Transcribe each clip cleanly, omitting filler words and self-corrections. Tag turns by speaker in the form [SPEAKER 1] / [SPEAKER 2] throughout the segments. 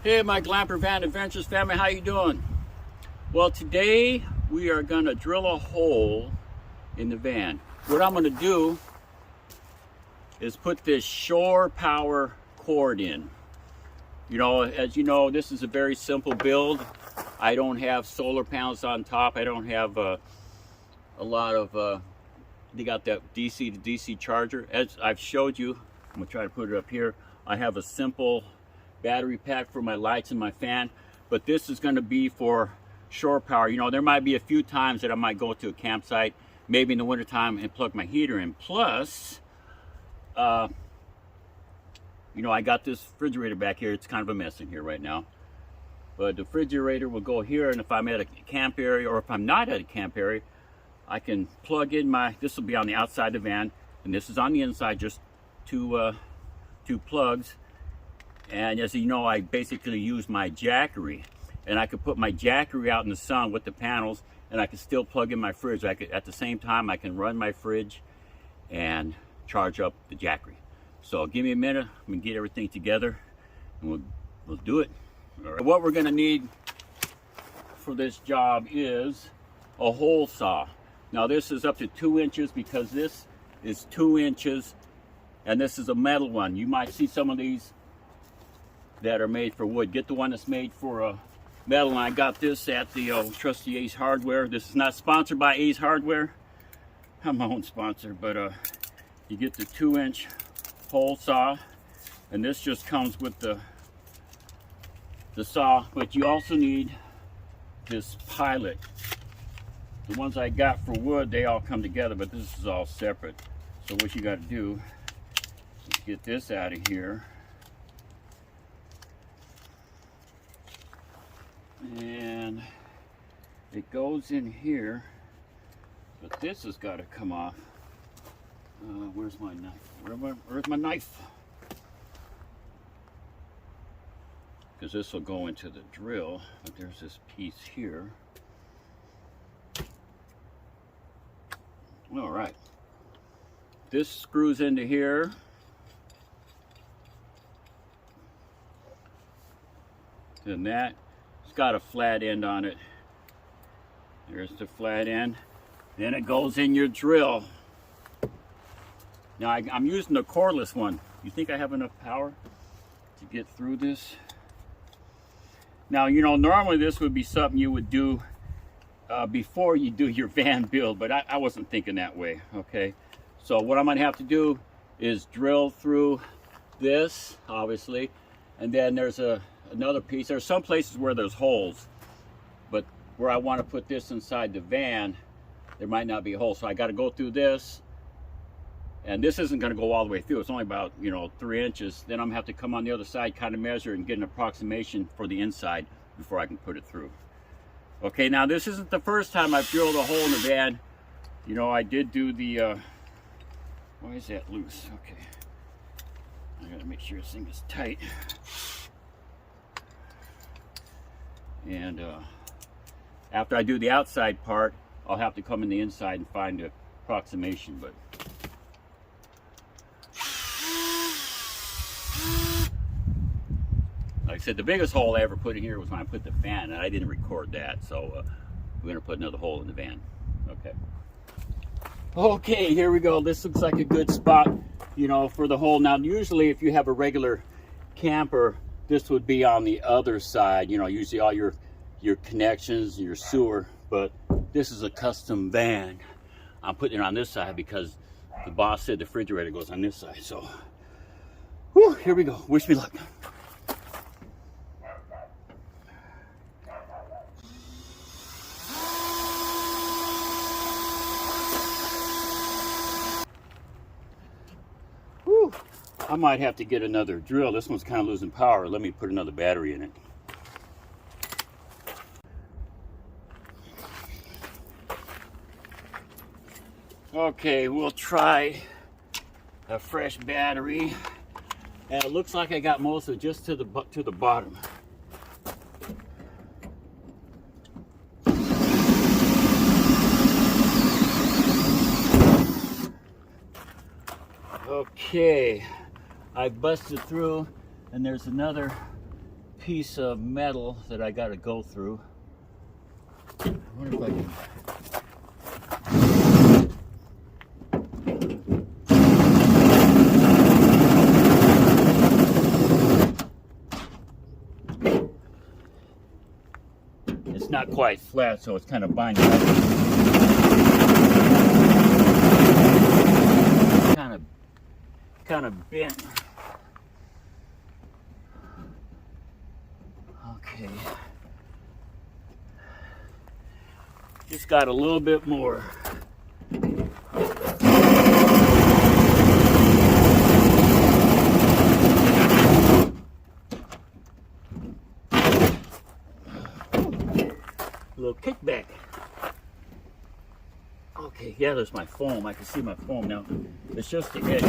[SPEAKER 1] Hey, my Glamper Van Adventures family, how you doing? Well, today we are gonna drill a hole in the van. What I'm gonna do is put this shore power cord in. You know, as you know, this is a very simple build. I don't have solar panels on top. I don't have a lot of, they got that DC to DC charger. As I've showed you, I'm gonna try to put it up here. I have a simple battery pack for my lights and my fan, but this is going to be for shore power. You know, there might be a few times that I might go to a campsite, maybe in the winter time, and plug my heater in. Plus, you know, I got this refrigerator back here. It's kind of a mess in here right now, but the refrigerator will go here, and if I'm at a camp area, or if I'm not at a camp area, I can plug in my, this will be on the outside of the van, and this is on the inside, just two plugs. And as you know, I basically use my jackery, and I could put my jackery out in the sun with the panels, and I can still plug in my fridge. I could, at the same time, I can run my fridge and charge up the jackery. So give me a minute, I'm gonna get everything together, and we'll do it. All right. What we're gonna need for this job is a hole saw. Now this is up to 2 inches because this is 2 inches, and this is a metal one. You might see some of these that are made for wood. Get the one that's made for metal, and I got this at the trusty Ace Hardware. This is not sponsored by Ace Hardware. I'm my own sponsor, but you get the 2-inch hole saw, and this just comes with the saw, but you also need this pilot. The ones I got for wood, they all come together, but this is all separate. So what you got to do is get this out of here. And it goes in here, but this has got to come off. Where's my knife? Where's my knife? Because this will go into the drill, but there's this piece here. All right, this screws into here. Then that. It's got a flat end on it. There's the flat end. Then it goes in your drill. Now I'm using the cordless one. You think I have enough power to get through this? Now, you know, normally this would be something you would do before you do your van build, but I wasn't thinking that way, okay? So what I'm gonna have to do is drill through this, obviously, and then there's another piece. There's some places where there's holes, but where I want to put this inside the van, there might not be a hole. So I got to go through this, and this isn't going to go all the way through. It's only about, you know, 3 inches. Then I'm going to have to come on the other side, kind of measure and get an approximation for the inside before I can put it through. Okay, now this isn't the first time I've drilled a hole in the van. You know, I did do the, why is that loose? Okay, I got to make sure this thing is tight. And after I do the outside part, I'll have to come in the inside and find an approximation. But like I said, the biggest hole I ever put in here was when I put the fan, and I didn't record that. So we're gonna put another hole in the van. Okay. Okay, here we go. This looks like a good spot, you know, for the hole. Now, usually if you have a regular camper, this would be on the other side, you know, usually all your connections, your sewer, but this is a custom van. I'm putting it on this side because the boss said the refrigerator goes on this side. So, whew, here we go. Wish me luck. Whew. I might have to get another drill. This one's kind of losing power. Let me put another battery in it. Okay, we'll try a fresh battery. And it looks like I got most of it just to the bottom. Okay, I busted through, and there's another piece of metal that I got to go through. I wonder if I can. It's not quite flat, so it's kind of binding up. Kind of bent. Okay. Just got a little bit more. A little kickback. Okay, yeah, there's my foam. I can see my foam now. It's just the edge.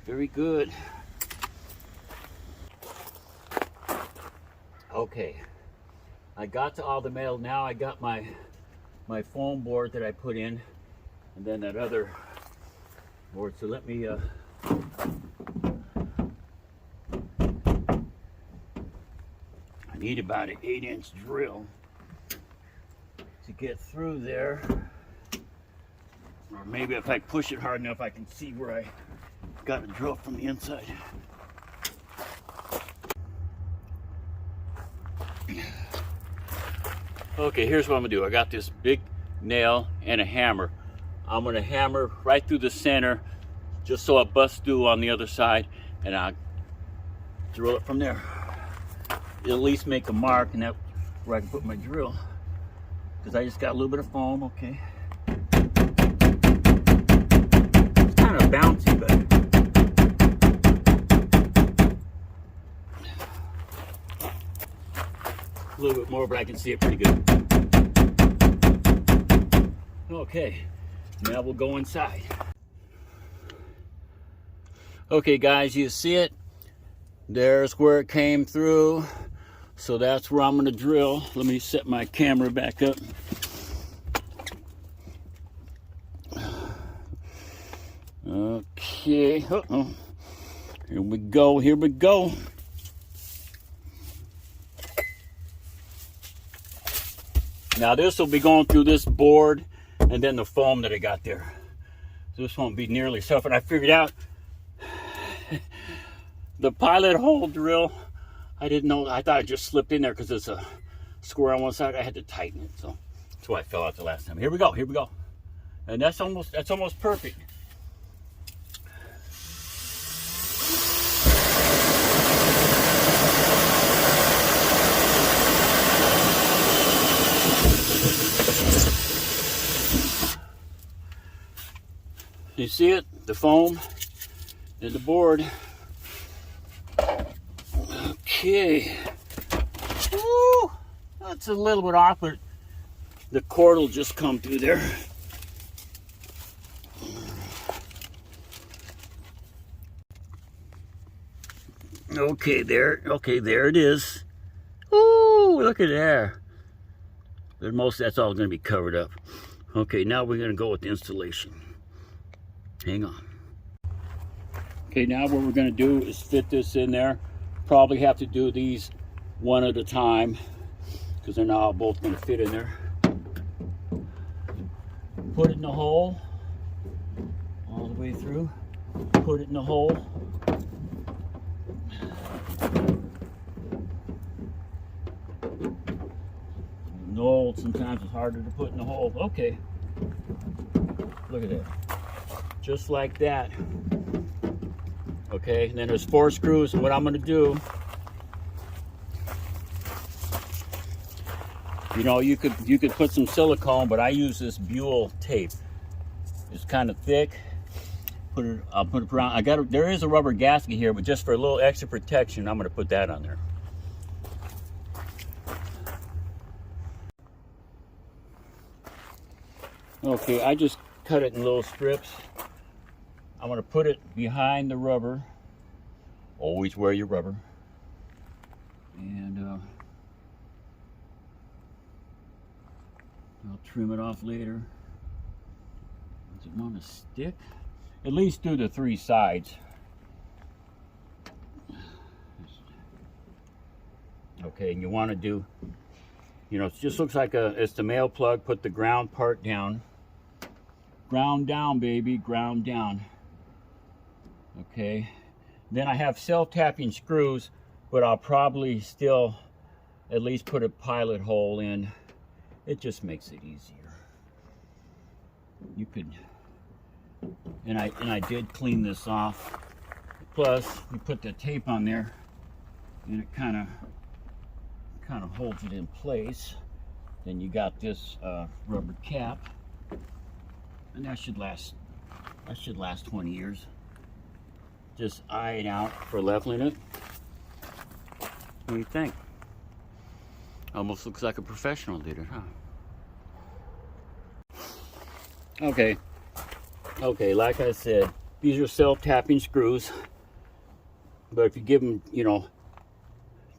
[SPEAKER 1] Very good. Okay, I got to all the metal. Now I got my foam board that I put in, and then that other board. So let me I need about an 8-inch drill to get through there, or maybe if I push it hard enough I can see where I got a drill from the inside. Okay, here's what I'm gonna do. I got this big nail and a hammer. I'm gonna hammer right through the center just so it busts through on the other side, and I'll drill it from there. It'll at least make a mark, and that's where I can put my drill, because I just got a little bit of foam. Okay, it's kind of bouncy, but a little bit more, but I can see it pretty good. Okay, now we'll go inside. Okay guys, you see it? There's where it came through. So that's where I'm gonna drill. Let me set my camera back up. Okay, uh-oh. Here we go, here we go. Now this will be going through this board and then the foam that I got there. So this won't be nearly tough. And I figured out the pilot hole drill, I didn't know, I thought it just slipped in there because it's a square on one side. I had to tighten it, so that's why I fell out the last time. Here we go, here we go. And that's almost perfect. You see it? The foam and the board. Okay. Woo! That's a little bit awkward. The cord will just come through there. Okay, there. Okay, there it is. Ooh, look at there. That's all going to be covered up. Okay, now we're going to go with the installation. Hang on. Okay, now what we're going to do is fit this in there. Probably have to do these one at a time because they're not both going to fit in there. Put it in the hole all the way through. Put it in the hole. No, sometimes it's harder to put in the hole. Okay. Look at that. Just like that. Okay, and then there's 4 screws, and what I'm going to do, you know, you could put some silicone, but I use this Buell tape. It's kind of thick. I'll put it around. There is a rubber gasket here, but just for a little extra protection, I'm going to put that on there. Okay, I just cut it in little strips. I'm going to put it behind the rubber. Always wear your rubber. And I'll trim it off later. Does it want to stick? At least do the 3 sides. Okay, and you want to do, you know, it just looks like it's the male plug. Put the ground part down. Ground down, baby, ground down. Okay, then I have self-tapping screws, but I'll probably still at least put a pilot hole in. It just makes it easier. You could, and I did clean this off. Plus, you put the tape on there, and it kind of holds it in place. Then you got this rubber cap, and that should last 20 years. Just eye it out for leveling it. What do you think? Almost looks like a professional did it, huh? Okay, like I said, these are self-tapping screws, but if you give them, you know,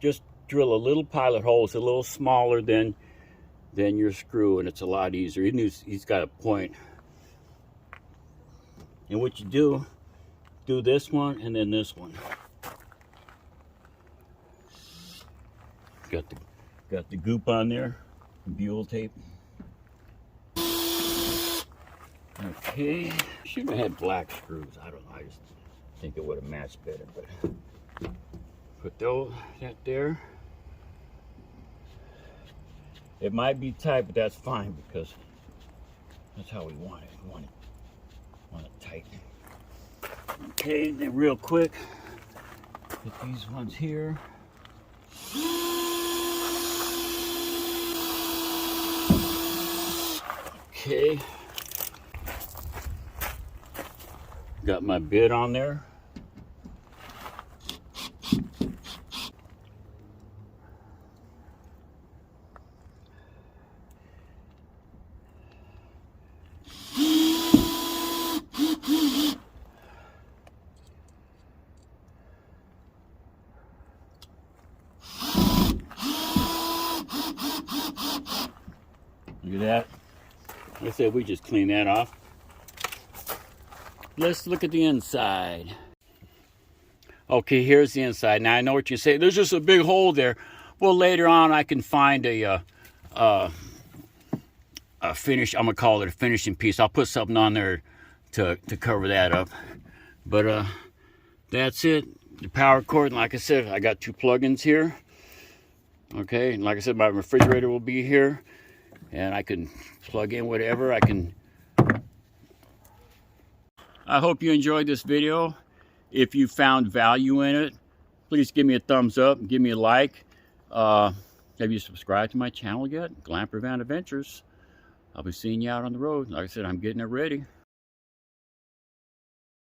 [SPEAKER 1] just drill a little pilot hole. It's a little smaller than your screw, and it's a lot easier. He's got a point. And what you do this one and then this one. Got the goop on there, buell tape. Okay, should have had black screws. I don't know. I just think it would have matched better. But put that there. It might be tight, but that's fine because that's how we want it. We want it tight. Okay, then real quick, put these ones here. Okay. Got my bit on there. Look at that. Like I said, we just clean that off. Let's look at the inside. Okay, here's the inside. Now I know what you say. There's just a big hole there. Well, later on I can find a finish. I'm gonna call it a finishing piece. I'll put something on there to cover that up. But that's it. The power cord. And like I said, I got 2 plugins here. Okay, and like I said, my refrigerator will be here, and I can plug in whatever I can. I hope you enjoyed this video. If you found value in it, please give me a thumbs up, give me a like. Have you subscribed to my channel yet? Glamping Van Adventures. I'll be seeing you out on the road. Like I said, I'm getting it ready.